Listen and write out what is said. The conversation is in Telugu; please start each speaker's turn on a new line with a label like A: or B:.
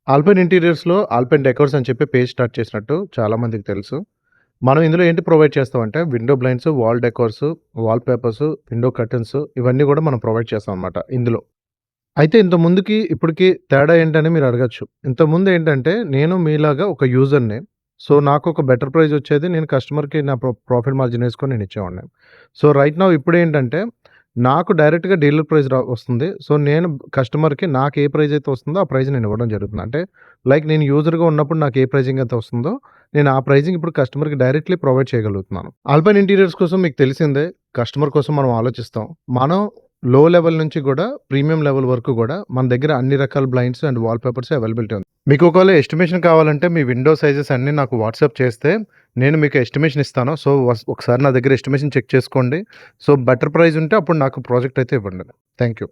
A: ఆల్‌పైన్ ఇంటీరియర్స్‌లో ఆల్‌పైన్ డెకోర్స్ అని చెప్పి పేజ్ స్టార్ట్ చేసినట్టు చాలామందికి తెలుసు. మనం ఇందులో ఏంటి ప్రొవైడ్ చేస్తామంటే window blinds, wall decors, wall papers, window curtains ఇవన్నీ గూడా మనం ప్రొవైడ్ చేస్తామనమాట ఇందులో. అయితే ఇంత ముందుకి, ఇప్పటికి తేడా ఏంటని మీరు అడగొచ్చు. ఇంతకుముందేంటంటే నేను మీలాగా ఒక యూజర్‌ని. సో, నాకొక బెటర్ ప్రైజ్ వచ్చేది. నేను కస్టమర్‌కి నా ప్రాఫిట్ మార్జిన్ ఏసుకొని నేనిచ్చేవాడిని. సో, రైట్ నౌ ఇప్పుడేంటంటే నాకు డైరెక్ట్‌గా డీలర్ ప్రైస్ వస్తుంది. సో, నేను కస్టమర్‌కి నాకు ఏ ప్రైజ్ అయితే వస్తుందో ఆ ప్రైజ్ నేను ఇవ్వడం జరుగుతుంది. అంటే లైక్ నేను యూజర్‌గా ఉన్నప్పుడు నాకు ఏ ప్రైజింగ్ అయితే వస్తుందో నేను ఆ ప్రైజింగ్ ఇప్పుడు కస్టమర్‌కి డైరెక్ట్‌లీ ప్రొవైడ్ చేయగలుగుతున్నాను. ఆల్‌పైన్ ఇంటీరియర్స్ కోసం మీకు తెలిసిందే కస్టమర్ కోసం మనం ఆలోచిస్తాం. మనం లో లెవెల్ నుంచి గూడా ప్రీమియం లెవెల్ వరకు గూడా మన దగ్గర అన్ని రకాల blinds and wall papers availability ఉంది. మీకు ఒకవేళ ఎస్టిమేషన్ కావాలంటే మీ విండో సైజెస్ అన్నీ నాకు వాట్సాప్ చేస్తే నేను మీకు ఎస్టిమేషన్ ఇస్తాను. సో, ఒకసారి నా దగ్గర ఎస్టిమేషన్ చెక్ చేసుకోండి. సో, బెటర్ ప్రైస్ ఉంటే అప్పుడు నాకు ప్రాజెక్ట్ అయితే ఇవ్వండి. Thank you.